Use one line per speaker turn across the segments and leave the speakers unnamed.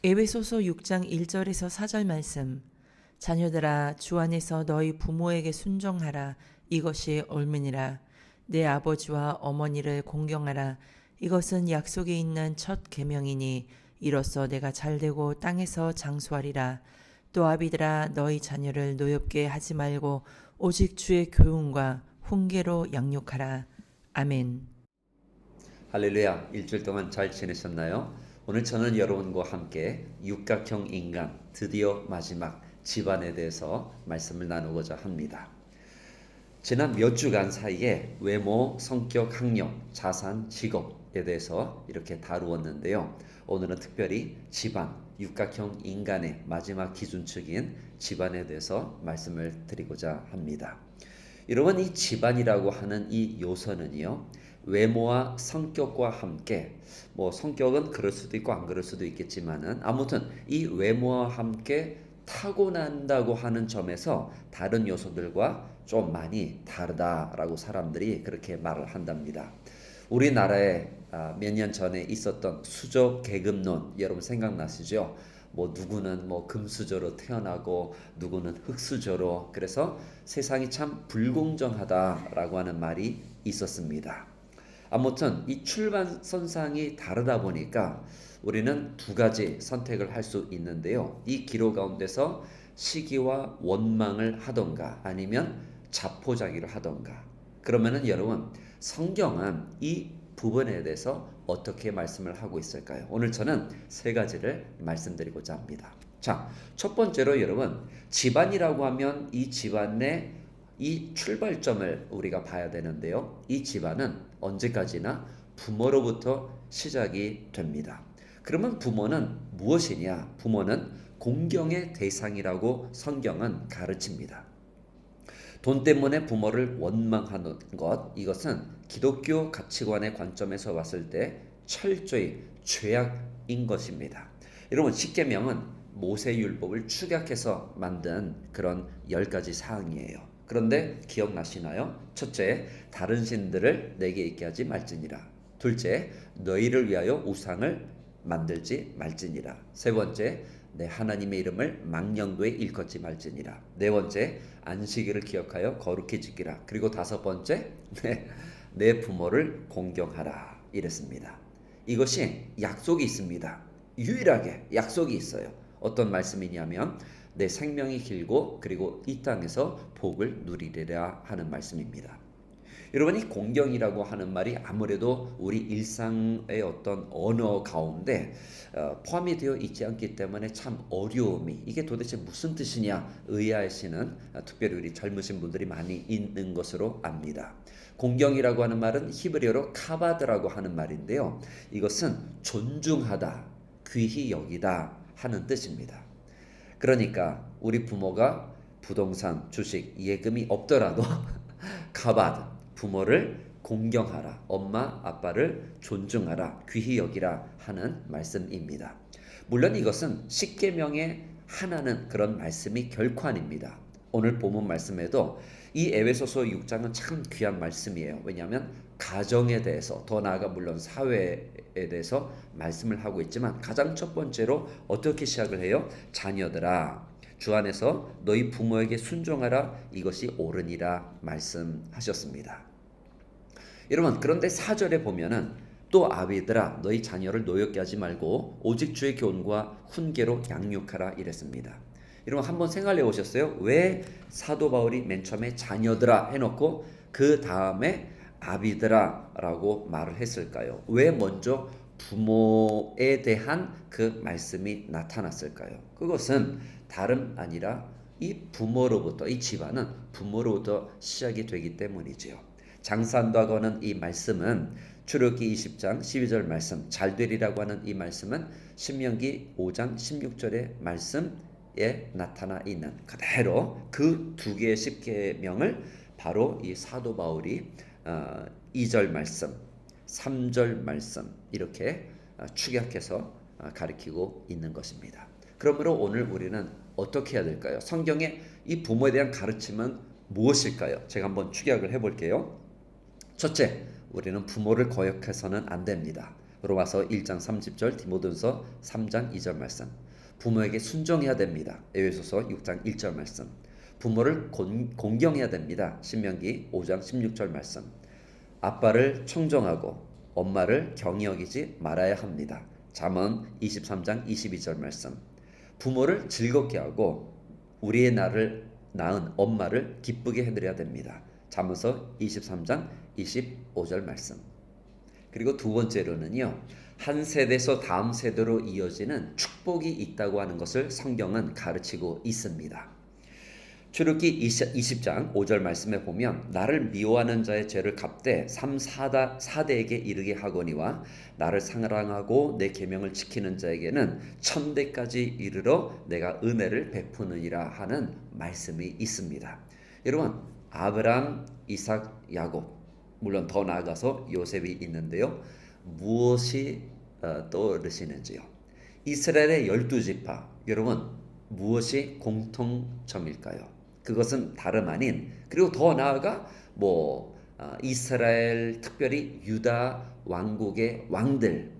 에베소서 6장 1절에서 4절 말씀. 자녀들아, 주 안에서 너희 부모에게 순종하라. 이것이 옳으니라. 내 아버지와 어머니를 공경하라. 이것은 약속이 있는 첫 계명이니 이로써 내가 잘되고 땅에서 장수하리라. 또 아비들아, 너희 자녀를 노엽게 하지 말고 오직 주의 교훈과 훈계로 양육하라. 아멘.
할렐루야. 일주일 동안 잘 지내셨나요? 오늘 저는 여러분과 함께 육각형 인간, 드디어 마지막 집안에 대해서 말씀을 나누고자 합니다. 지난 몇 주간 사이에 외모, 성격, 학력, 자산, 직업에 대해서 이렇게 다루었는데요. 오늘은 특별히 집안, 육각형 인간의 마지막 기준축인 집안에 대해서 말씀을 드리고자 합니다. 여러분, 이 집안이라고 하는 이 요소는요, 외모와 성격과 함께, 성격은 그럴 수도 있고 안 그럴 수도 있겠지만은, 아무튼 이 외모와 함께 타고난다고 하는 점에서 다른 요소들과 좀 많이 다르다라고 사람들이 그렇게 말을 한답니다. 우리나라에 몇 년 전에 있었던 수저 계급론, 여러분 생각나시죠? 누구는 금수저로 태어나고 누구는 흙수저로, 그래서 세상이 참 불공정하다라고 하는 말이 있었습니다. 아무튼 이 출발선상이 다르다 보니까 우리는 두 가지 선택을 할 수 있는데요. 이 기로 가운데서 시기와 원망을 하던가 아니면 자포자기를 하던가. 그러면은 여러분, 성경은 이 부분에 대해서 어떻게 말씀을 하고 있을까요? 오늘 저는 세 가지를 말씀드리고자 합니다. 자, 첫 번째로 여러분, 집안이라고 하면 이 집안 내 이 출발점을 우리가 봐야 되는데요. 이 집안은 언제까지나 부모로부터 시작이 됩니다. 그러면 부모는 무엇이냐? 부모는 공경의 대상이라고 성경은 가르칩니다. 돈 때문에 부모를 원망하는 것, 이것은 기독교 가치관의 관점에서 봤을 때 철저히 죄악인 것입니다. 여러분, 십계명은 모세율법을 축약해서 만든 그런 10가지 사항이에요. 그런데 기억나시나요? 첫째, 다른 신들을 내게 있게 하지 말지니라. 둘째, 너희를 위하여 우상을 만들지 말지니라. 세 번째, 내 하나님의 이름을 망령도에 일컫지 말지니라. 네 번째, 안식일을 기억하여 거룩히 지키라. 그리고 다섯 번째, 내 부모를 공경하라. 이랬습니다. 이것이 약속이 있습니다. 유일하게 약속이 있어요. 어떤 말씀이냐면 내 생명이 길고 그리고 이 땅에서 복을 누리리라 하는 말씀입니다. 여러분, 이 공경이라고 하는 말이 아무래도 우리 일상의 어떤 언어 가운데 포함이 되어 있지 않기 때문에 참 어려움이, 이게 도대체 무슨 뜻이냐 의아하시는 특별히 우리 젊으신 분들이 많이 있는 것으로 압니다. 공경이라고 하는 말은 히브리어로 카바드라고 하는 말인데요. 이것은 존중하다, 귀히 여기다 하는 뜻입니다. 그러니까 우리 부모가 부동산, 주식, 예금이 없더라도 카바드, 부모를 공경하라, 엄마, 아빠를 존중하라, 귀히 여기라 하는 말씀입니다. 물론 이것은 십계명의 하나는 그런 말씀이 결코 아닙니다. 오늘 본문 말씀에도 이 에베소서 6장은 참 귀한 말씀이에요. 왜냐하면 가정에 대해서, 더 나아가 물론 사회에 대해서 말씀을 하고 있지만 가장 첫 번째로 어떻게 시작을 해요? 자녀들아, 주 안에서 너희 부모에게 순종하라, 이것이 옳으니라 말씀하셨습니다. 여러분, 그런데 4절에 보면은 또 아비들아, 너희 자녀를 노엽게 하지 말고 오직 주의 교훈과 훈계로 양육하라 이랬습니다. 여러분, 한번 생각해 보셨어요? 왜 사도 바울이 맨 처음에 자녀들아 해놓고 그 다음에 아비들아 라고 말을 했을까요? 왜 먼저 부모에 대한 그 말씀이 나타났을까요? 그것은 다름 아니라 이 부모로부터, 이 집안은 부모로부터 시작이 되기 때문이지요. 장사한다고 하는 이 말씀은 출애굽기 20장 12절 말씀, 잘되리라고 하는 이 말씀은 신명기 5장 16절의 말씀에 나타나 있는 그대로 그 두 개의 십계명을 바로 이 사도 바울이 2절 말씀, 3절 말씀 이렇게 축약해서 가리키고 있는 것입니다. 그러므로 오늘 우리는 어떻게 해야 될까요? 성경의 이 부모에 대한 가르침은 무엇일까요? 제가 한번 축약을 해볼게요. 첫째, 우리는 부모를 거역해서는 안 됩니다. 로마서 1장 30절, 디모데후서 3장 2절 말씀. 부모에게 순종해야 됩니다. 에베소서 6장 1절 말씀. 부모를 공경해야 됩니다. 신명기 5장 16절 말씀. 아빠를 청정하고 엄마를 경히 여기지 말아야 합니다. 잠언 23장 22절 말씀. 부모를 즐겁게 하고 우리의 나를 낳은 엄마를 기쁘게 해드려야 됩니다. 잠언서 23장 25절 말씀. 그리고 두 번째로는요, 한 세대에서 다음 세대로 이어지는 축복이 있다고 하는 것을 성경은 가르치고 있습니다. 출애굽기 20장 5절 말씀에 보면 나를 미워하는 자의 죄를 갚되 4대에게 이르게 하거니와 나를 사랑하고 내 계명을 지키는 자에게는 1000대까지 이르러 내가 은혜를 베푸느니라 하는 말씀이 있습니다. 여러분, 아브라함, 이삭, 야곱, 물론 더 나아가서 요셉이 있는데요. 무엇이 떠오르시는지요? 이스라엘의 12지파, 여러분 무엇이 공통점일까요? 그것은 다름 아닌, 그리고 더 나아가 이스라엘, 특별히 유다 왕국의 왕들,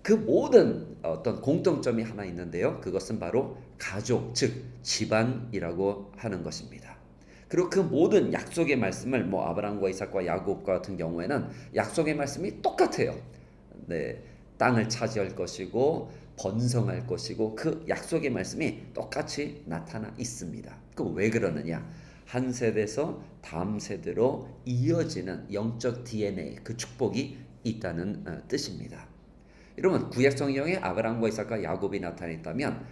그 모든 어떤 공통점이 하나 있는데요. 그것은 바로 가족, 즉 집안이라고 하는 것입니다. 그리고 그 모든 약속의 말씀을 아브라함과 이삭과 야곱과 같은 경우에는 약속의 말씀이 똑같아요. 네, 땅을 차지할 것이고 번성할 것이고 그 약속의 말씀이 똑같이 나타나 있습니다. 그 왜 그러느냐? 한 세대에서 다음 세대로 이어지는 영적 DNA, 그 축복이 있다는 뜻입니다. 여러분, 구약 성경에 아브라함과 이삭과 야곱이 나타나 있다면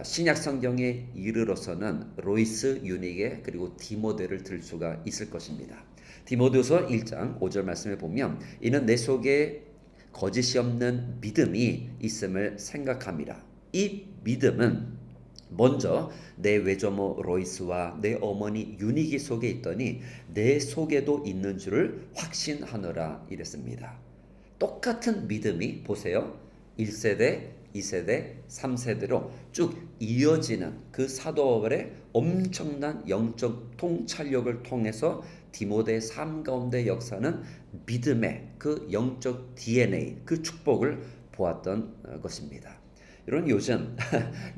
신약 성경에 이르러서는 로이스, 유니게 그리고 디모데를 들 수가 있을 것입니다. 디모데후서 1장 5절 말씀에 보면 이는 내 속에 거짓이 없는 믿음이 있음을 생각함이라. 이 믿음은 먼저 내 외조모 로이스와 내 어머니 유니기 속에 있더니 내 속에도 있는 줄을 확신하노라 이랬습니다. 똑같은 믿음이 보세요. 1세대, 2세대, 3세대로 쭉 이어지는 그 사도바울의 엄청난 영적 통찰력을 통해서 디모데의 삶 가운데 역사는 믿음의 그 영적 DNA, 그 축복을 보았던 것입니다. 여러분, 요즘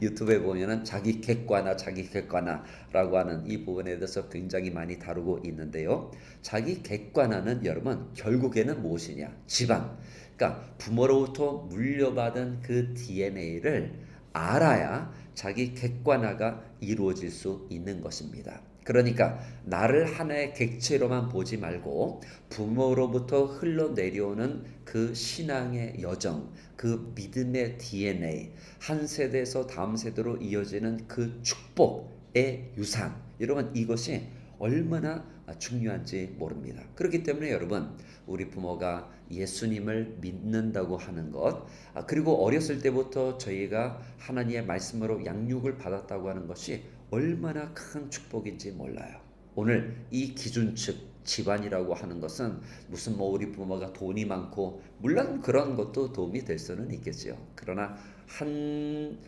유튜브에 보면은 자기 객관화라고 하는 이 부분에 대해서 굉장히 많이 다루고 있는데요. 자기 객관화는 여러분 결국에는 무엇이냐? 집안. 그러니까 부모로부터 물려받은 그 DNA를 알아야 자기 객관화가 이루어질 수 있는 것입니다. 그러니까 나를 하나의 객체로만 보지 말고 부모로부터 흘러내려오는 그 신앙의 여정, 그 믿음의 DNA, 한 세대에서 다음 세대로 이어지는 그 축복의 유산, 여러분 이것이 얼마나 중요한지 모릅니다. 그렇기 때문에 여러분, 우리 부모가 예수님을 믿는다고 하는 것, 그리고 어렸을 때부터 저희가 하나님의 말씀으로 양육을 받았다고 하는 것이 얼마나 큰 축복인지 몰라요. 오늘 이 기준축 집안이라고 하는 것은 무슨 우리 부모가 돈이 많고, 물론 그런 것도 도움이 될 수는 있겠죠. 그러나 한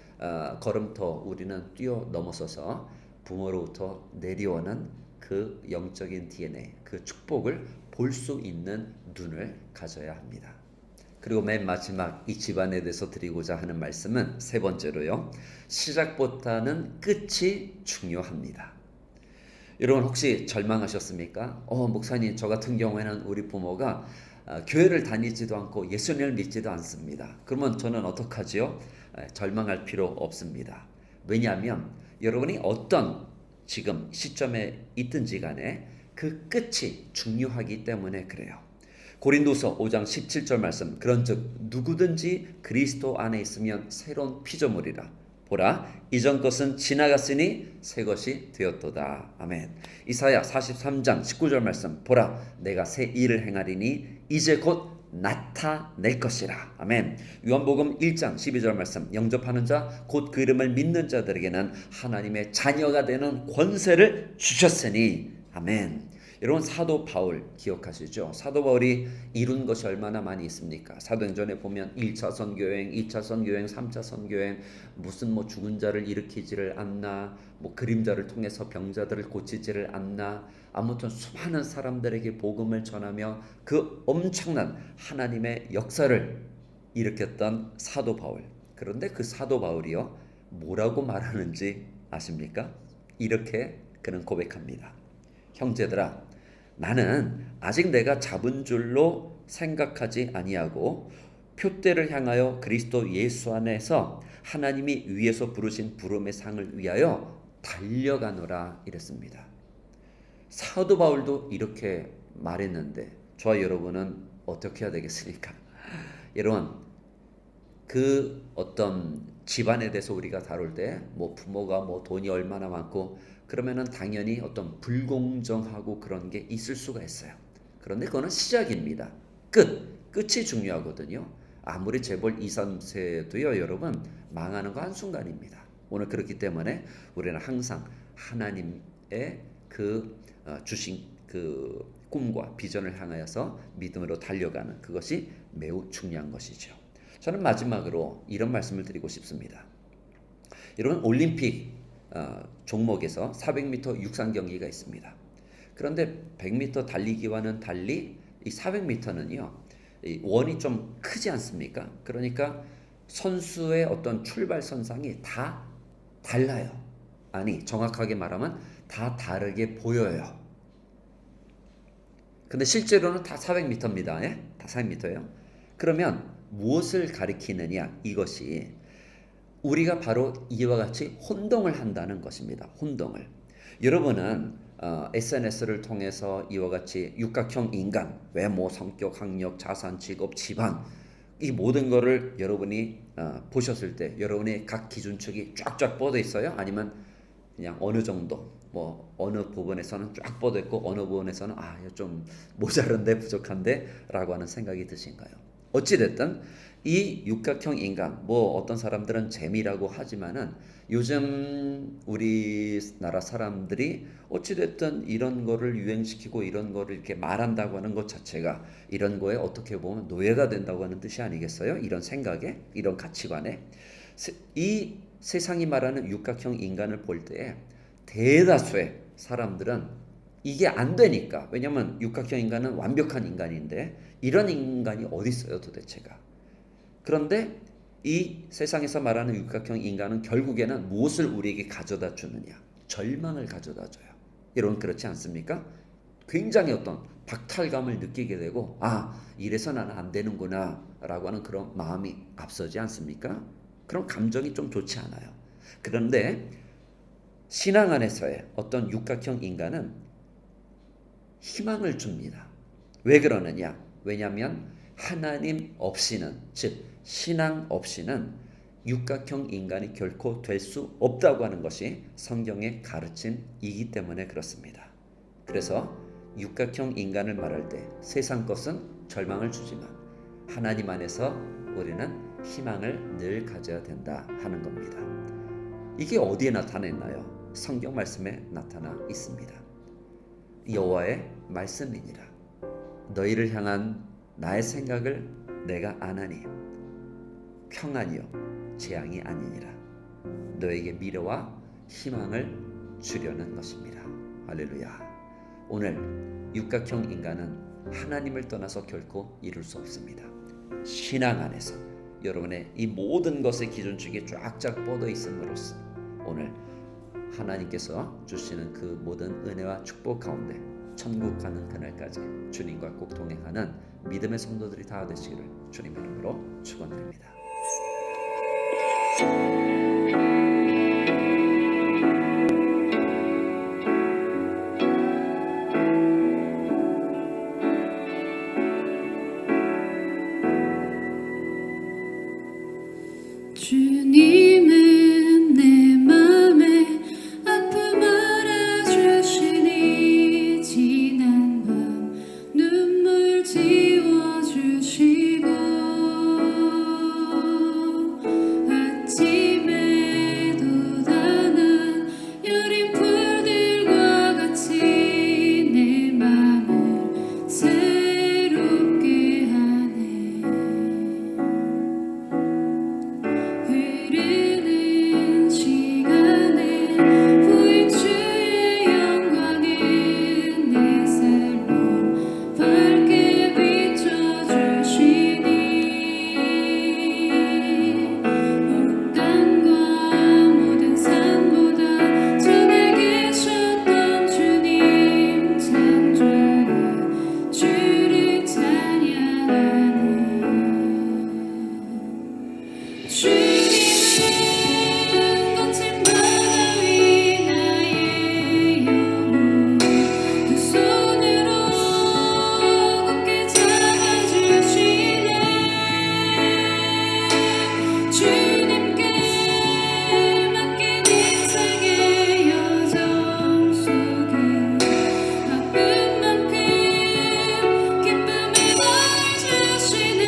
걸음 더 우리는 뛰어넘어서서 부모로부터 내려오는 그 영적인 DNA, 그 축복을 볼 수 있는 눈을 가져야 합니다. 그리고 맨 마지막 이 집안에 대해서 드리고자 하는 말씀은 세 번째로요. 시작보다는 끝이 중요합니다. 여러분 혹시 절망하셨습니까? 목사님, 저 같은 경우에는 우리 부모가 교회를 다니지도 않고 예수님을 믿지도 않습니다. 그러면 저는 어떡하지요? 절망할 필요 없습니다. 왜냐하면 여러분이 어떤 지금 시점에 있든지 간에 그 끝이 중요하기 때문에 그래요. 고린도서 5장 17절 말씀, 그런즉 누구든지 그리스도 안에 있으면 새로운 피조물이라. 보라, 이전 것은 지나갔으니 새 것이 되었도다. 아멘. 이사야 43장 19절 말씀, 보라, 내가 새 일을 행하리니 이제 곧 나타낼 것이라. 아멘. 요한복음 1장 12절 말씀, 영접하는 자 곧 그 이름을 믿는 자들에게는 하나님의 자녀가 되는 권세를 주셨으니. 아멘. 여러분, 사도 바울 기억하시죠? 사도 바울이 이룬 것이 얼마나 많이 있습니까? 사도행전에 보면 1차 선교행, 2차 선교행, 3차 선교행, 무슨 죽은 자를 일으키지를 않나, 그림자를 통해서 병자들을 고치지를 않나, 아무튼 수많은 사람들에게 복음을 전하며 그 엄청난 하나님의 역사를 일으켰던 사도 바울. 그런데 그 사도 바울이요, 뭐라고 말하는지 아십니까? 이렇게 그는 고백합니다. 형제들아, 나는 아직 내가 잡은 줄로 생각하지 아니하고 표대를 향하여 그리스도 예수 안에서 하나님이 위에서 부르신 부름의 상을 위하여 달려가노라 이랬습니다. 사도 바울도 이렇게 말했는데 저와 여러분은 어떻게 해야 되겠습니까? 여러분, 그 어떤 집안에 대해서 우리가 다룰 때 뭐 부모가 뭐 돈이 얼마나 많고 그러면은 당연히 어떤 불공정하고 그런 게 있을 수가 있어요. 그런데 그거는 시작입니다. 끝이 중요하거든요. 아무리 재벌 2, 3세도요, 여러분, 망하는 거 한순간입니다. 오늘 그렇기 때문에 우리는 항상 하나님의 주신 그 꿈과 비전을 향하여서 믿음으로 달려가는 그것이 매우 중요한 것이죠. 저는 마지막으로 이런 말씀을 드리고 싶습니다. 여러분, 올림픽 종목에서 400m 육상 경기가 있습니다. 그런데 100m 달리기와는 달리 이 400m는요, 원이 좀 크지 않습니까? 그러니까 선수의 어떤 출발선상이 다 달라요. 아니, 정확하게 말하면 다 다르게 보여요. 근데 실제로는 다 400m입니다. 예? 다 400m예요. 그러면 무엇을 가리키느냐? 이것이 우리가 바로 이와 같이 혼동을 한다는 것입니다. 혼동을. 여러분은 SNS를 통해서 이와 같이 육각형 인간, 외모, 성격, 학력, 자산, 직업, 집안 이 모든 거를 여러분이 보셨을 때 여러분의 각 기준축이 쫙쫙 뻗어 있어요? 아니면 그냥 어느 정도 뭐 어느 부분에서는 쫙 뻗어 있고 어느 부분에서는 좀 모자른데 부족한데 라고 하는 생각이 드신가요? 어찌됐든 이 육각형 인간, 뭐 어떤 사람들은 재미라고 하지만은 요즘 우리나라 사람들이 어찌됐든 이런 거를 유행시키고 이런 거를 이렇게 말한다고 하는 것 자체가 이런 거에 어떻게 보면 노예가 된다고 하는 뜻이 아니겠어요? 이런 생각에, 이런 가치관에. 이 세상이 말하는 육각형 인간을 볼 때에 대다수의 사람들은 이게 안 되니까, 왜냐면 육각형 인간은 완벽한 인간인데 이런 인간이 어디 있어요 도대체가. 그런데 이 세상에서 말하는 육각형 인간은 결국에는 무엇을 우리에게 가져다 주느냐? 절망을 가져다 줘요. 여러분, 그렇지 않습니까? 굉장히 어떤 박탈감을 느끼게 되고 이래서 나는 안 되는구나 라고 하는 그런 마음이 앞서지 않습니까? 그런 감정이 좀 좋지 않아요. 그런데 신앙 안에서의 어떤 육각형 인간은 희망을 줍니다. 왜 그러느냐? 왜냐하면 하나님 없이는, 즉 신앙 없이는 육각형 인간이 결코 될 수 없다고 하는 것이 성경의 가르침이기 때문에 그렇습니다. 그래서 육각형 인간을 말할 때 세상 것은 절망을 주지만 하나님 안에서 우리는 희망을 늘 가져야 된다 하는 겁니다. 이게 어디에 나타났나요? 성경 말씀에 나타나 있습니다. 여호와의 말씀이니라. 너희를 향한 나의 생각을 내가 아나니 평안이요 재앙이 아니니라. 너에게 미래와 희망을 주려는 것입니다. 할렐루야. 오늘 육각형 인간은 하나님을 떠나서 결코 이룰 수 없습니다. 신앙 안에서 여러분의 이 모든 것의 기준축이 쫙쫙 뻗어 있음으로써 오늘 하나님께서 주시는 그 모든 은혜와 축복 가운데 천국 가는 그날까지 주님과 꼭 동행하는 믿음의 성도들이 다 되시기를 주님 이름으로 축원드립니다.
주님은 내 맘에 아픔 알아주시니 지난 밤 눈물 지워주시고 아침에도 단한 여린 풀들과 같이 내 맘을 새롭게 하네. 흐르는 주님은 거친 바다 위 나의 영혼 두 손으로 굳게 잡아주시네. 주님께 맡긴 인생의 여정 속에 아픈 만큼 기쁨을 더해주시네.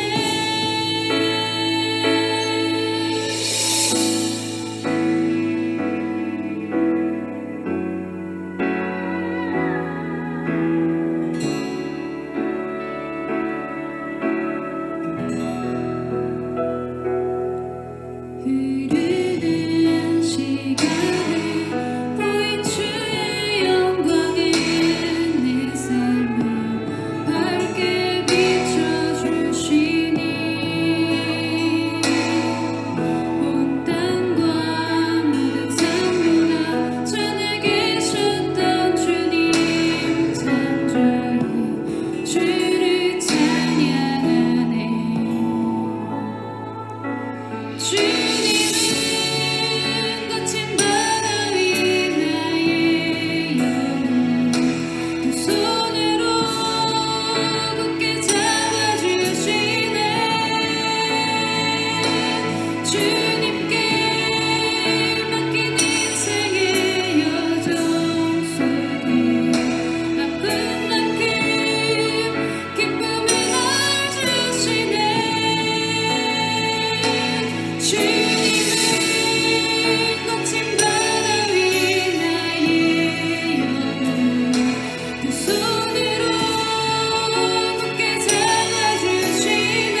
흐르는 시간에 보인 주의 영광은 내 삶을 밝게 비춰주시니 온 땅과 모든 삶보다 전에 계셨던 주님 참주히 주를 찬양하네. 주님은 거친 바다 위 나의 영혼 두 손으로 굳게 잡아주시네. 주님께 맡긴 인생의 여정 속에 아픈 만큼 기쁨을 더해주시네. 주님은 거친 바다 위 나의 영혼 두 손으로 굳게 잡아주시네.